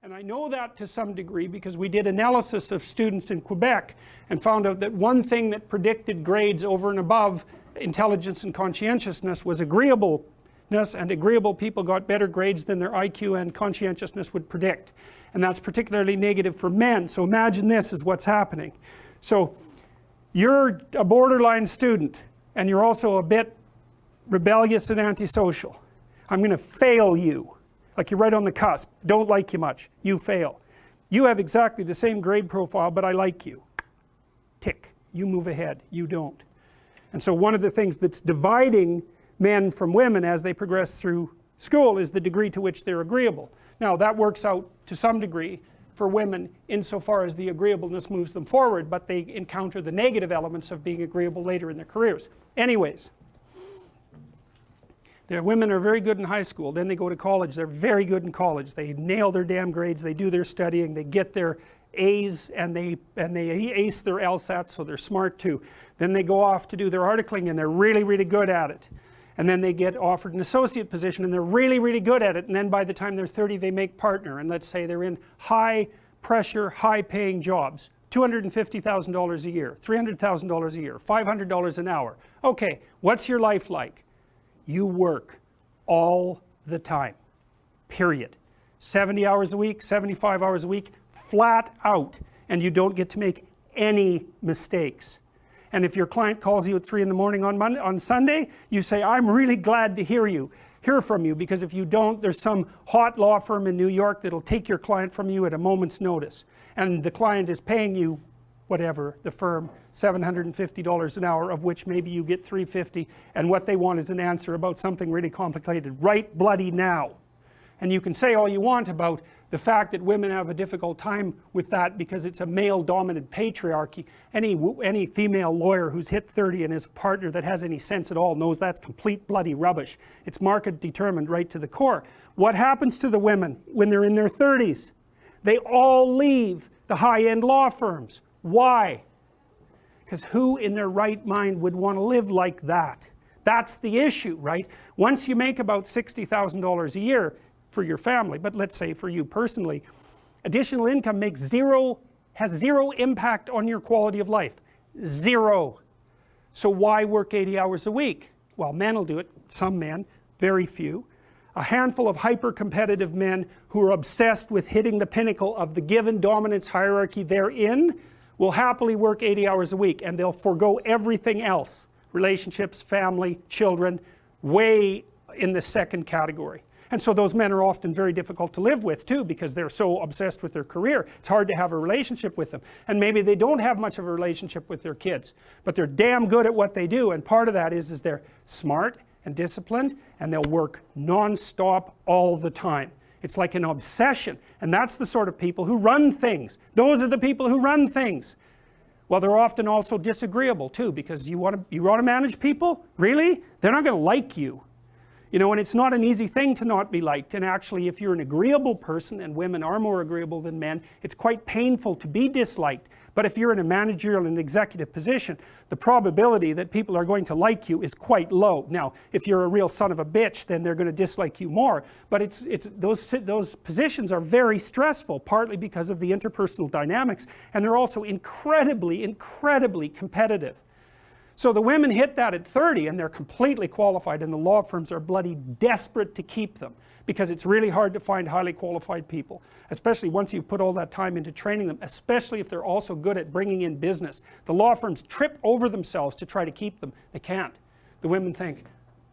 And I know that to some degree because we did analysis of students in Quebec and found out that one thing that predicted grades over and above intelligence and conscientiousness was agreeableness, and agreeable people got better grades than their IQ and conscientiousness would predict. And that's particularly negative for men. So imagine this is what's happening. So you're a borderline student and you're also a bit rebellious and antisocial. I'm going to fail you. Like you're right on the cusp, don't like you much, you fail. You have exactly the same grade profile, but I like you. Tick, you move ahead, you don't. And so one of the things that's dividing men from women as they progress through school is the degree to which they're agreeable. Now that works out to some degree for women insofar as the agreeableness moves them forward, but they encounter the negative elements of being agreeable later in their careers. Anyways. Their women are very good in high school, then they go to college, they're very good in college, they nail their damn grades, they do their studying, they get their A's and they ace their LSATs, so they're smart too. Then they go off to do their articling and they're really, really good at it. And then they get offered an associate position and they're really, really good at it, and then by the time they're 30 they make partner, and let's say they're in high pressure, high paying jobs. $250,000 a year, $300,000 a year, $500 an hour. Okay, what's your life like? You work all the time, period. 70 hours a week, 75 hours a week, flat out, and you don't get to make any mistakes. And if your client calls you at 3 in the morning on Sunday, you say, I'm really glad to hear from you, because if you don't, there's some hot law firm in New York that'll take your client from you at a moment's notice. And the client is paying you, whatever, the firm, $750 an hour, of which maybe you get $350, and what they want is an answer about something really complicated right bloody now. And you can say all you want about the fact that women have a difficult time with that because it's a male-dominant patriarchy. Any female lawyer who's hit 30 and is a partner that has any sense at all knows that's complete bloody rubbish. It's market determined right to the core. What happens to the women when they're in their 30s? They all leave the high-end law firms. Why? Because who in their right mind would want to live like that? That's the issue, right? Once you make about $60,000 a year for your family, but let's say for you personally, additional income has zero impact on your quality of life. Zero. So why work 80 hours a week? Well, men will do it, some men, very few. A handful of hyper-competitive men who are obsessed with hitting the pinnacle of the given dominance hierarchy they're in will happily work 80 hours a week, and they'll forego everything else. Relationships, family, children, way in the second category. And so those men are often very difficult to live with too, because they're so obsessed with their career. It's hard to have a relationship with them. And maybe they don't have much of a relationship with their kids, but they're damn good at what they do, and part of that is they're smart and disciplined, and they'll work non-stop all the time. It's like an obsession, and that's the sort of people who run things. Those are the people who run things. Well, they're often also disagreeable too, because you want to manage people? Really? They're not going to like you. You know, and it's not an easy thing to not be liked, and actually if you're an agreeable person, and women are more agreeable than men, it's quite painful to be disliked. But if you're in a managerial and executive position, the probability that people are going to like you is quite low. Now, if you're a real son of a bitch, then they're going to dislike you more. But those positions are very stressful, partly because of the interpersonal dynamics, and they're also incredibly, incredibly competitive. So the women hit that at 30 and they're completely qualified, and the law firms are bloody desperate to keep them, because it's really hard to find highly qualified people, especially once you've put all that time into training them, especially if they're also good at bringing in business. The law firms trip over themselves to try to keep them. They can't. The women think,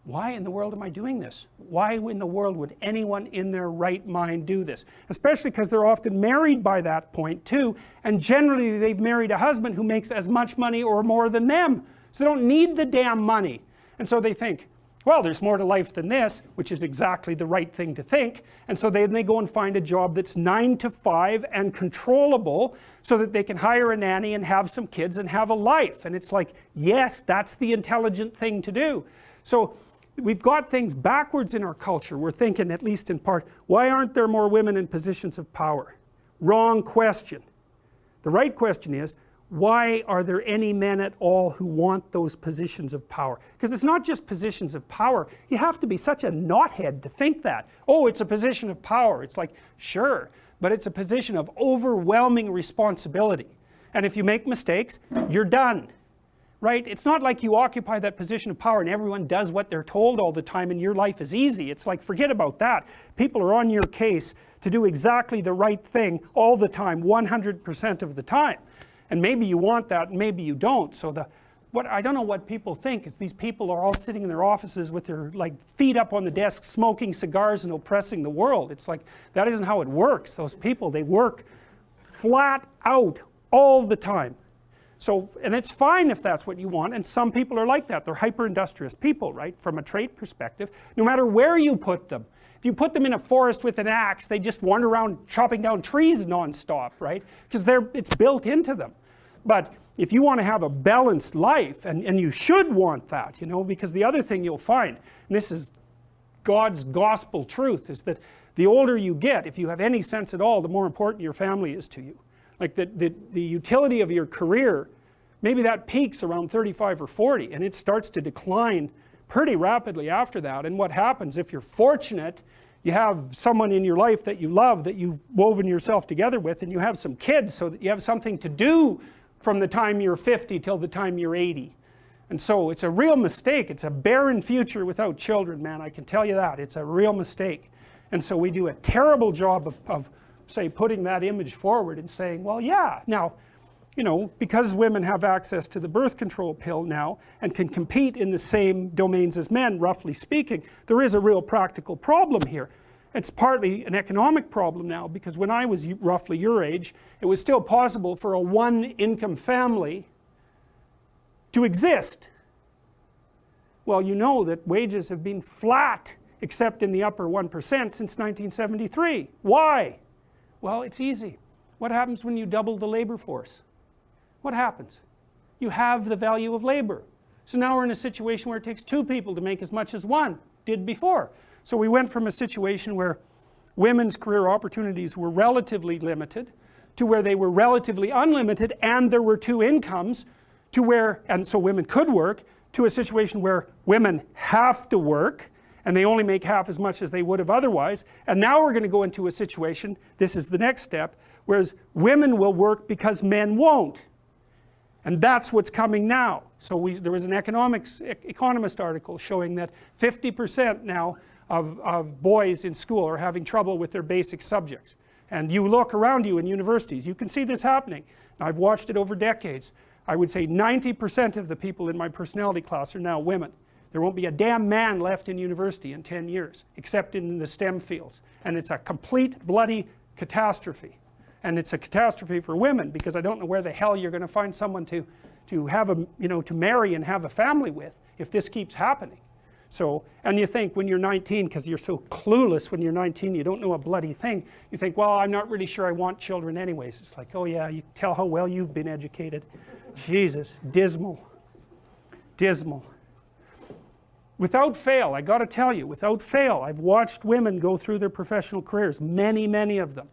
why in the world am I doing this? Why in the world would anyone in their right mind do this? Especially because they're often married by that point too, and generally they've married a husband who makes as much money or more than them. So they don't need the damn money. And so they think, well, there's more to life than this, which is exactly the right thing to think. And so then they go and find a job that's 9 to 5 and controllable, so that they can hire a nanny and have some kids and have a life. And it's like, yes, that's the intelligent thing to do. So we've got things backwards in our culture. We're thinking, at least in part, why aren't there more women in positions of power? Wrong question. The right question is, why are there any men at all who want those positions of power? Because it's not just positions of power. You have to be such a knothead to think that. Oh, it's a position of power. It's like, sure, but it's a position of overwhelming responsibility. And if you make mistakes, you're done. Right? It's not like you occupy that position of power and everyone does what they're told all the time and your life is easy. It's like, forget about that. People are on your case to do exactly the right thing all the time, 100% of the time. And maybe you want that and maybe you don't. So what I don't know what people think is these people are all sitting in their offices with their like feet up on the desk, smoking cigars and oppressing the world. It's like, that isn't how it works. Those people, they work flat out all the time. So, and it's fine if that's what you want, and some people are like that. They're hyper-industrious people, right? From a trait perspective, no matter where you put them. If you put them in a forest with an axe, they just wander around chopping down trees non-stop, right? Because it's built into them. But if you want to have a balanced life, and you should want that, you know, because the other thing you'll find, and this is God's gospel truth, is that the older you get, if you have any sense at all, the more important your family is to you. Like the utility of your career, maybe that peaks around 35 or 40 and it starts to decline pretty rapidly after that. And what happens if you're fortunate, you have someone in your life that you love, that you've woven yourself together with, and you have some kids so that you have something to do from the time you're 50 till the time you're 80. And so it's a real mistake. It's a barren future without children, man, I can tell you that. It's a real mistake. And so we do a terrible job of say, putting that image forward and saying, well, yeah, now, you know, because women have access to the birth control pill now and can compete in the same domains as men, roughly speaking, there is a real practical problem here. It's partly an economic problem now, because when I was roughly your age, it was still possible for a one-income family to exist. Well, you know that wages have been flat, except in the upper 1% since 1973. Why? Well, it's easy. What happens when you double the labor force? What happens? You have the value of labor. So now we're in a situation where it takes two people to make as much as one did before. So we went from a situation where women's career opportunities were relatively limited to where they were relatively unlimited and there were two incomes, to where, and so women could work, to a situation where women have to work and they only make half as much as they would have otherwise. And now we're going to go into a situation, this is the next step, whereas women will work because men won't. And that's what's coming now. So there was an economist article showing that 50% now of boys in school are having trouble with their basic subjects. And you look around you in universities, you can see this happening. I've watched it over decades. I would say 90% of the people in my personality class are now women. There won't be a damn man left in university in 10 years, except in the STEM fields. And it's a complete bloody catastrophe. And it's a catastrophe for women, because I don't know where the hell you're going to find someone to have a, you know, to marry and have a family with if this keeps happening. So, and you think when you're 19, because you're so clueless when you're 19, you don't know a bloody thing, you think, well, I'm not really sure I want children anyways. It's like, oh yeah, you can tell how well you've been educated. Jesus, dismal, dismal. Without fail, I got to tell you, without fail, I've watched women go through their professional careers, many, many of them.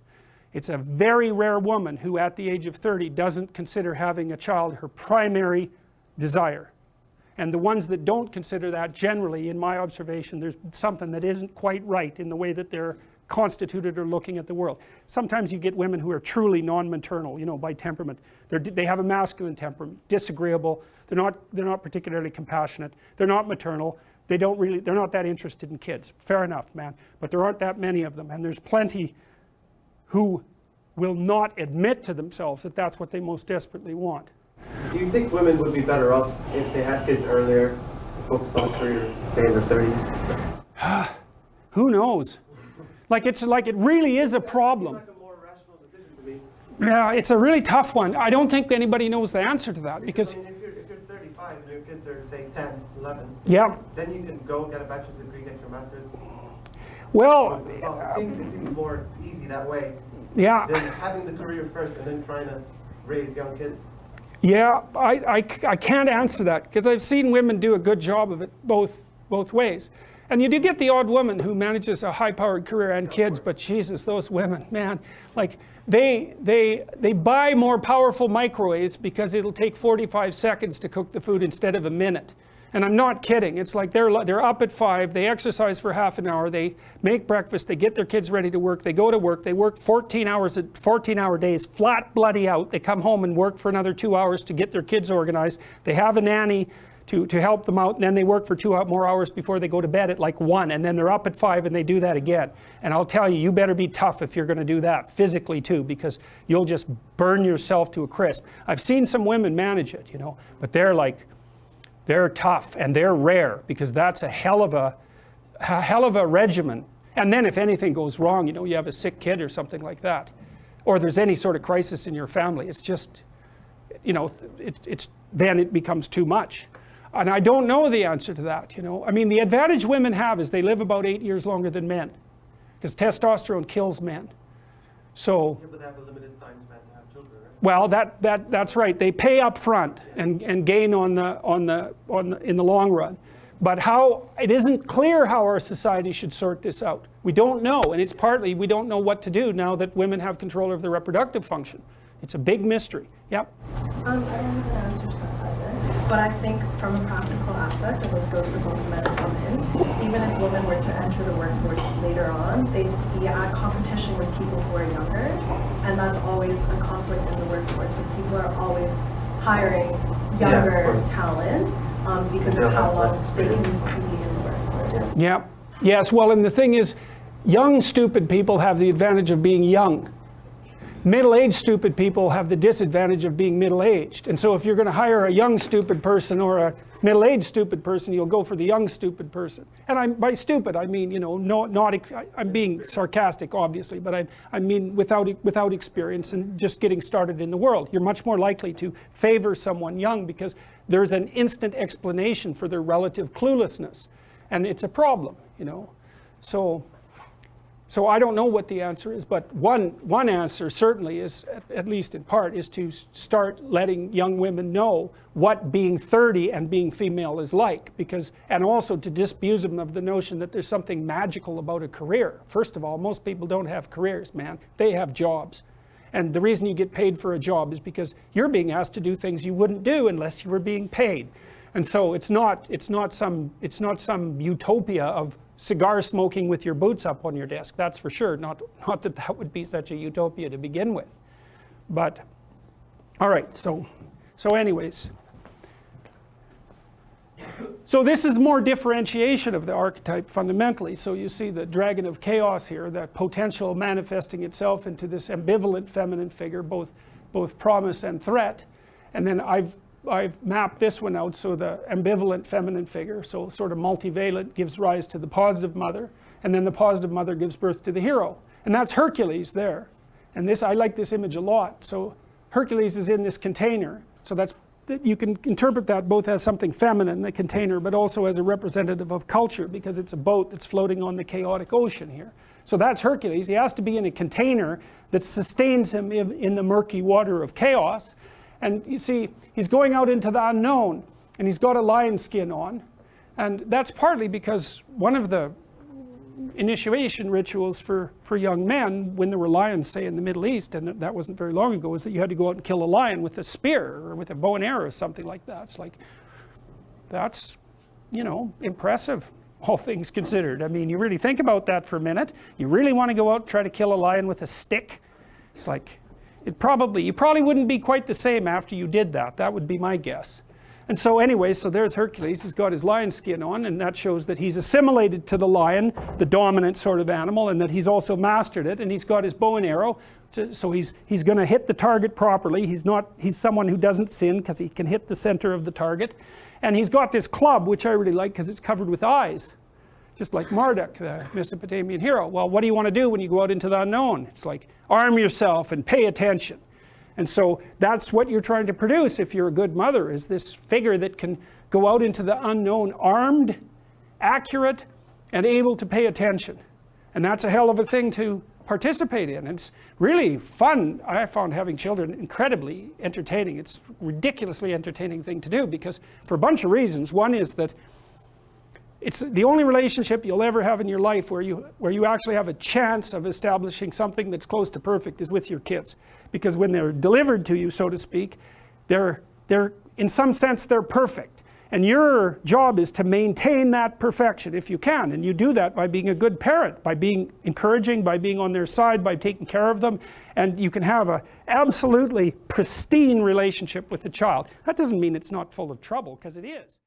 It's a very rare woman who at the age of 30 doesn't consider having a child her primary desire. And the ones that don't consider that, generally, in my observation, there's something that isn't quite right in the way that they're constituted or looking at the world. Sometimes you get women who are truly non-maternal, you know, by temperament. They have a masculine temperament, disagreeable, they're not particularly compassionate, they're not maternal, they're not that interested in kids. Fair enough, man. But there aren't that many of them, and there's plenty who will not admit to themselves that that's what they most desperately want. Do you think women would be better off if they had kids earlier and focused on a career, say in their 30s? Who knows? Like it really is a problem. It seems like a more rational decision to me. Yeah, it's a really tough one. I don't think anybody knows the answer to that, because I mean, if you're 35 and your kids are, say, 10, 11, yeah. then you can go get a bachelor's degree, get your master's. Well, It seems more easy that way yeah. than having the career first and then trying to raise young kids. Yeah, I can't answer that, because I've seen women do a good job of it both ways. And you do get the odd woman who manages a high-powered career and kids, but Jesus, those women, man, like they buy more powerful microwaves because it'll take 45 seconds to cook the food instead of a minute. And I'm not kidding. It's like they're up at 5, they exercise for half an hour, they make breakfast, they get their kids ready to work, they go to work, they work 14-hour days, flat bloody out. They come home and work for another 2 hours to get their kids organized. They have a nanny to help them out, and then they work for 2 more hours before they go to bed at like 1, and then they're up at 5 and they do that again. And I'll tell you, you better be tough if you're going to do that, physically too, because you'll just burn yourself to a crisp. I've seen some women manage it, you know, but they're tough and they're rare, because that's a hell of a regimen. And then if anything goes wrong, you know, you have a sick kid or something like that, or there's any sort of crisis in your family, it's just, you know, then it becomes too much. And I don't know the answer to that, you know. I mean, the advantage women have is they live about 8 years longer than men, because testosterone kills men. So, Yeah, but they have a limited time span to have children, right? well, that's right. They pay up front and gain in the long run. But how, it isn't clear how our society should sort this out. We don't know, and it's partly we don't know what to do now that women have control of their reproductive function. It's a big mystery. Yep. I don't have an answer to that either, but I think from a practical aspect, and this goes for both men and women, even if women were to enter the workforce later on, they'd be at competition with people who are younger, and that's always a conflict in the workforce, and people are always hiring younger talent because of how long they can be in the workforce. Yep. Yes, well, and the thing is, young stupid people have the advantage of being young. Middle-aged stupid people have the disadvantage of being middle-aged. And so if you're going to hire a young stupid person or a middle-aged stupid person, you'll go for the young stupid person. And by stupid, I mean, you know, I'm being sarcastic, obviously, but I mean without experience and just getting started in the world. You're much more likely to favor someone young because there's an instant explanation for their relative cluelessness. And it's a problem, you know. So I don't know what the answer is, but one answer certainly is, at least in part, is to start letting young women know what being 30 and being female is like, and also to disabuse them of the notion that there's something magical about a career. First of all, most people don't have careers, man. They have jobs. And the reason you get paid for a job is because you're being asked to do things you wouldn't do unless you were being paid. And so it's not some utopia of cigar smoking with your boots up on your desk, that's for sure. Not that would be such a utopia to begin with. But, all right, so anyways. So this is more differentiation of the archetype fundamentally. So you see the dragon of chaos here, that potential manifesting itself into this ambivalent feminine figure, both promise and threat. And then I've mapped this one out, so the ambivalent feminine figure, so sort of multivalent, gives rise to the positive mother, and then the positive mother gives birth to the hero. And that's Hercules there. And I like this image a lot. So Hercules is in this container, so you can interpret that both as something feminine, the container, but also as a representative of culture, because it's a boat that's floating on the chaotic ocean here. So that's Hercules. He has to be in a container that sustains him in the murky water of chaos. And you see, he's going out into the unknown, and he's got a lion skin on. And that's partly because one of the initiation rituals for young men, when there were lions, say, in the Middle East, and that wasn't very long ago, was that you had to go out and kill a lion with a spear or with a bow and arrow or something like that. It's like, that's, you know, impressive, all things considered. I mean, you really think about that for a minute. You really want to go out and try to kill a lion with a stick? It's like, you probably wouldn't be quite the same after you did that. That would be my guess. And so anyway, so there's Hercules. He's got his lion skin on, and that shows that he's assimilated to the lion, the dominant sort of animal, and that he's also mastered it. And he's got his bow and arrow, so he's going to hit the target properly. He's someone who doesn't sin because he can hit the center of the target. And he's got this club, which I really like because it's covered with eyes, just like Marduk, the Mesopotamian hero. Well, what do you want to do when you go out into the unknown? It's like, arm yourself and pay attention. And so that's what you're trying to produce if you're a good mother, is this figure that can go out into the unknown armed, accurate, and able to pay attention. And that's a hell of a thing to participate in. It's really fun. I found having children incredibly entertaining. It's a ridiculously entertaining thing to do, because for a bunch of reasons. One is that it's the only relationship you'll ever have in your life where you actually have a chance of establishing something that's close to perfect is with your kids. Because when they're delivered to you, so to speak, they're in some sense, they're perfect. And your job is to maintain that perfection if you can. And you do that by being a good parent, by being encouraging, by being on their side, by taking care of them. And you can have an absolutely pristine relationship with the child. That doesn't mean it's not full of trouble, because it is.